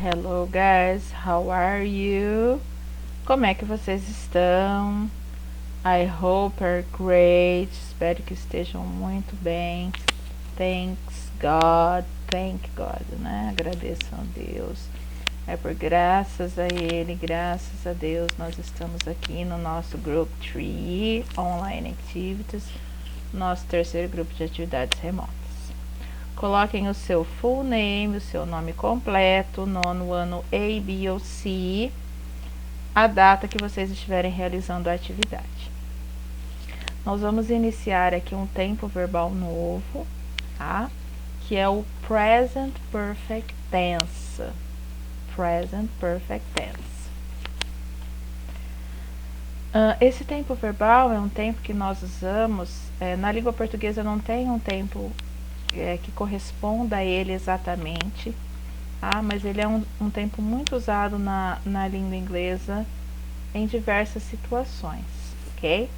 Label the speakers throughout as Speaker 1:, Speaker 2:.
Speaker 1: Hello guys, how are you? Como é que vocês estão? I hope you're great. Espero que estejam muito bem. Thank God, né? Agradeçam a Deus. É por graças a Ele, graças a Deus, nós estamos aqui no nosso Group 3 Online Activities, nosso terceiro grupo de atividades remotas. Coloquem o seu full name, o seu nome completo, nono ano A, B ou C, a data que vocês estiverem realizando a atividade. Nós vamos iniciar aqui um tempo verbal novo, tá? Que é o Present Perfect Tense. Present Perfect Tense. Esse tempo verbal é um tempo que nós usamos, na língua portuguesa não tem um tempo que corresponda a ele exatamente, tá? Mas ele é um tempo muito usado na língua inglesa em diversas situações, ok?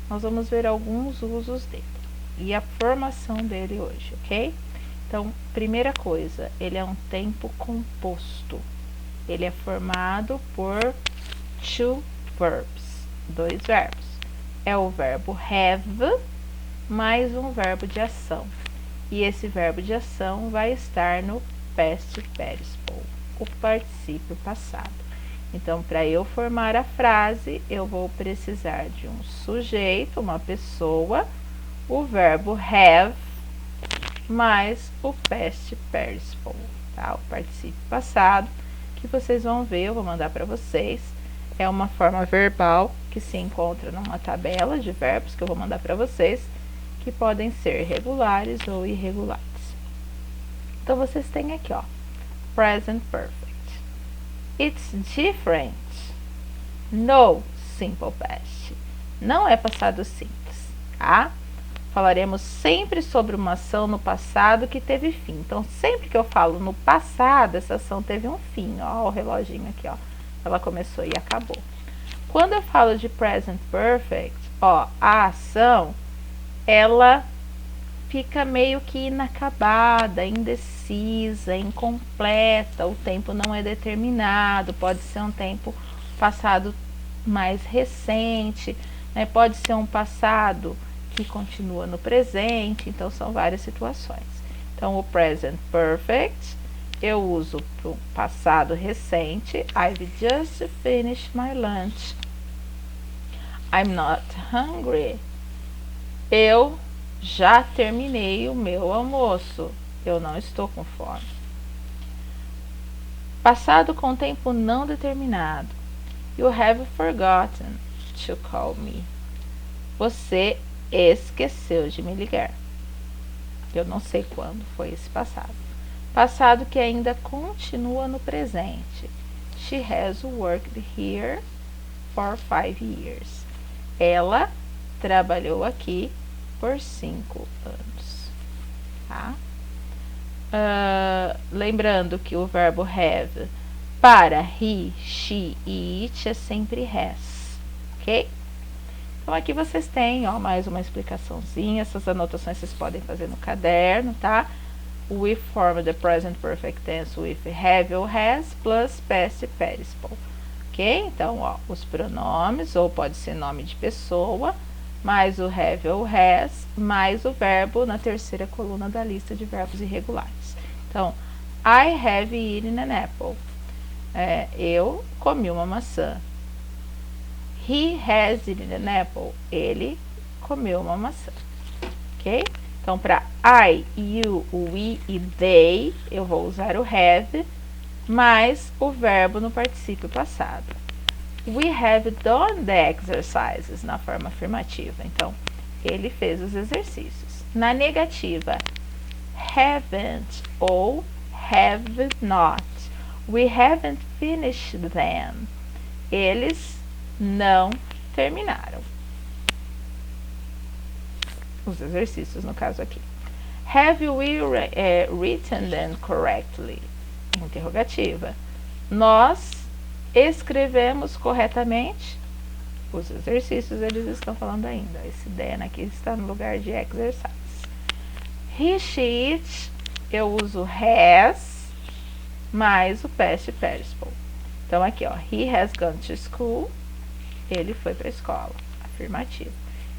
Speaker 1: Nós vamos ver alguns usos dele e a formação dele hoje, ok? Então, primeira coisa, ele é um tempo composto. Ele é formado por two verbs, dois verbos. É o verbo have mais um verbo de ação. E esse verbo de ação vai estar no past participle, o particípio passado. Então, para eu formar a frase, eu vou precisar de um sujeito, uma pessoa, o verbo have, mais o past participle, tá? O particípio passado, que vocês vão ver, eu vou mandar para vocês. É uma forma verbal que se encontra numa tabela de verbos que eu vou mandar para vocês, que podem ser regulares ou irregulares. Então, vocês têm aqui, ó, present perfect. It's different. No simple past. Não é passado simples, tá? Falaremos sempre sobre uma ação no passado que teve fim. Então, sempre que eu falo no passado, essa ação teve um fim. Ó, o reloginho aqui, ó. Ela começou e acabou. Quando eu falo de present perfect, ó, a ação ela fica meio que inacabada, indecisa, incompleta, o tempo não é determinado, pode ser um tempo passado mais recente, né? Pode ser um passado que continua no presente, então são várias situações. Então, o present perfect eu uso para o passado recente. I've just finished my lunch. I'm not hungry. Eu já terminei o meu almoço. Eu não estou com fome. Passado com tempo não determinado. You have forgotten to call me. Você esqueceu de me ligar. Eu não sei quando foi esse passado. Passado que ainda continua no presente. She has worked here for 5 years. Ela trabalhou aqui por 5 anos, tá? Lembrando que o verbo have para he, she e it é sempre has, ok? Então, aqui vocês têm, ó, mais uma explicaçãozinha. Essas anotações vocês podem fazer no caderno, tá? We form the present perfect tense with have ou has plus past participle, ok? Então, ó, os pronomes, ou pode ser nome de pessoa, mais o have ou has, mais o verbo na terceira coluna da lista de verbos irregulares. Então, I have eaten an apple. Eu comi uma maçã. He has eaten an apple. Ele comeu uma maçã. Ok? Então, para I, you, we e they, eu vou usar o have, mais o verbo no particípio passado. We have done the exercises, na forma afirmativa. Então, ele fez os exercícios. Na negativa, haven't ou have not. We haven't finished them. Eles não terminaram. Os exercícios, no caso aqui. Have we written them correctly? Interrogativa. Nós escrevemos corretamente? Os exercícios, eles estão falando ainda. Esse then aqui está no lugar de exercise. He, she, it, eu uso has mais o past participle. Então aqui, ó, he has gone to school, ele foi para a escola, afirmativo.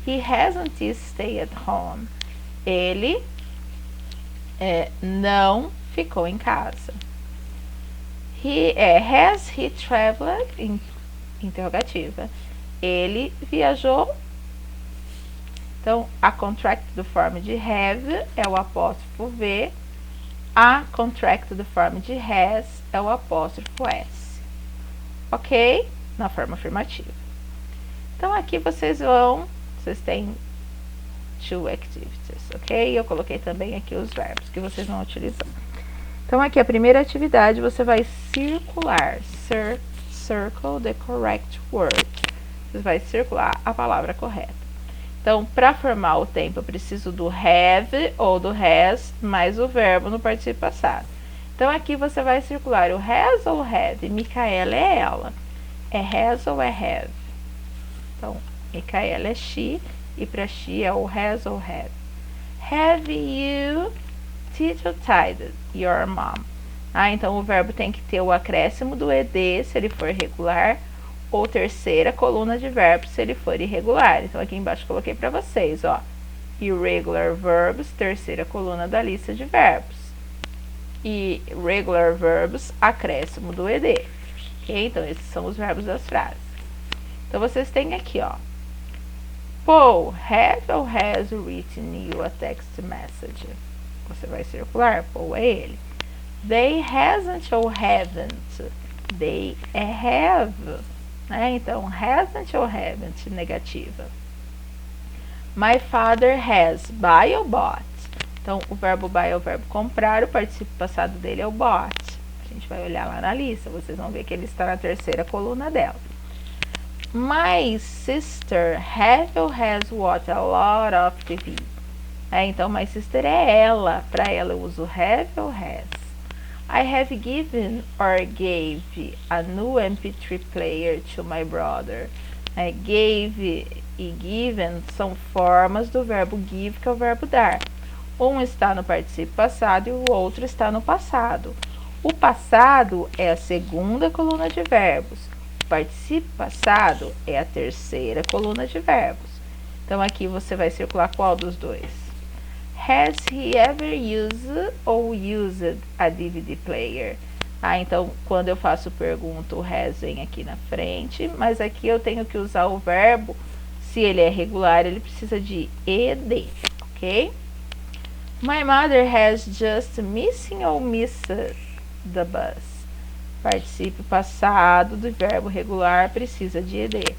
Speaker 1: He hasn't stayed at home, ele não ficou em casa. Has he traveled? Interrogativa. Ele viajou. Então, a contracted form de have é o apóstrofo V. A contracted form de has é o apóstrofo S. Ok? Na forma afirmativa. Então, aqui vocês têm two activities, ok? Eu coloquei também aqui os verbos que vocês vão utilizar. Então, aqui a primeira atividade, você vai circular, circle the correct word. Você vai circular a palavra correta. Então, para formar o tempo, eu preciso do have ou do has mais o verbo no particípio passado. Então, aqui você vai circular o has ou have. Micaela é ela. É has ou é have? Então, Micaela é she e para she é o has ou have. Have you tied your mom? Então, o verbo tem que ter o acréscimo do ed se ele for regular, ou terceira coluna de verbos se ele for irregular. Então, aqui embaixo eu coloquei para vocês, ó. Irregular verbs, terceira coluna da lista de verbos. E regular verbs, acréscimo do ed. Ok? Então, esses são os verbos das frases. Então, vocês têm aqui, ó. Paul, have or has written you a text message? Você vai circular, Paul é ele. They hasn't or haven't? They have. Então, hasn't or haven't, negativa. My father has, buy or bought? Então, o verbo buy é o verbo comprar, o particípio passado dele é o bought. A gente vai olhar lá na lista, vocês vão ver que ele está na terceira coluna dela. My sister have or has watched a lot of TV? Então, my sister é ela. Para ela eu uso have ou has. I have given or gave a new MP3 player to my brother. Gave e given são formas do verbo give, que é o verbo dar. Um está no particípio passado e o outro está no passado. O passado é a segunda coluna de verbos. O particípio passado é a terceira coluna de verbos. Então, aqui você vai circular qual dos dois? Has he ever used or used a DVD player? Então, quando eu faço pergunta, o has vem aqui na frente, mas aqui eu tenho que usar o verbo. Se ele é regular, ele precisa de ed, ok? My mother has just missing or missed the bus. Particípio passado do verbo regular precisa de ed.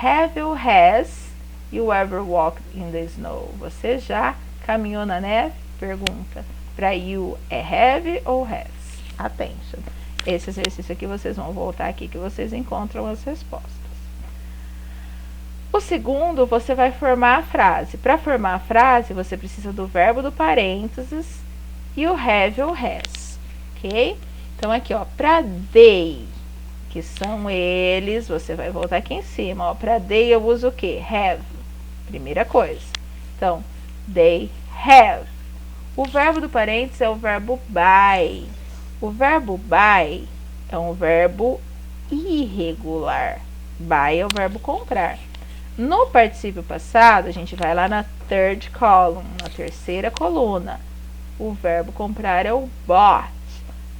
Speaker 1: Have or has you ever walked in the snow? Você já caminhou na neve? Pergunta. Para you é have ou has? Attention. Esse exercício aqui vocês vão voltar aqui que vocês encontram as respostas. O segundo, você vai formar a frase. Para formar a frase, você precisa do verbo do parênteses e o have ou has. Ok? Então, aqui, ó, para they, que são eles, você vai voltar aqui em cima, ó. Para they eu uso o quê? Have. Primeira coisa. Então, they have. O verbo do parênteses é o verbo buy. O verbo buy é um verbo irregular. Buy é o verbo comprar. No particípio passado, a gente vai lá na third column, na terceira coluna. O verbo comprar é o bought.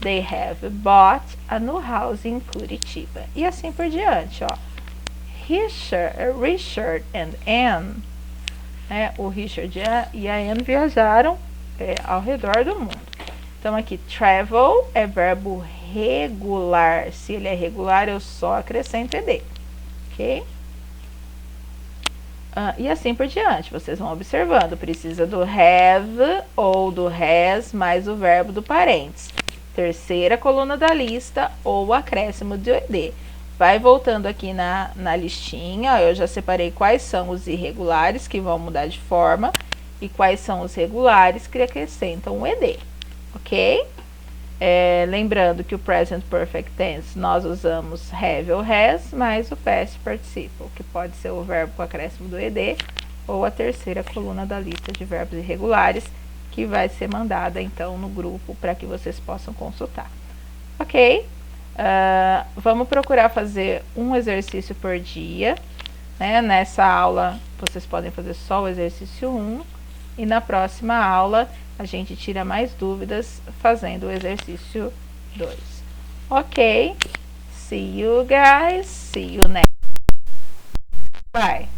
Speaker 1: They have bought a new house in Curitiba. E assim por diante, ó. Richard and Anne, o Richard e a Anne viajaram ao redor do mundo. Então, aqui, travel é verbo regular. Se ele é regular, eu só acrescento ed. Ok? E assim por diante, vocês vão observando. Precisa do have ou do has mais o verbo do parênteses. Terceira coluna da lista ou acréscimo de ed. Vai voltando aqui na listinha. Eu já separei quais são os irregulares que vão mudar de forma e quais são os regulares que acrescentam o ed. Ok? Lembrando que o present perfect tense nós usamos have ou has mais o past participle, que pode ser o verbo com acréscimo do ed ou a terceira coluna da lista de verbos irregulares, que vai ser mandada então no grupo para que vocês possam consultar. Ok? Vamos procurar fazer um exercício por dia, né? Nessa aula vocês podem fazer só o exercício 1 e na próxima aula a gente tira mais dúvidas fazendo o exercício 2. Ok? See you guys. See you next. Bye.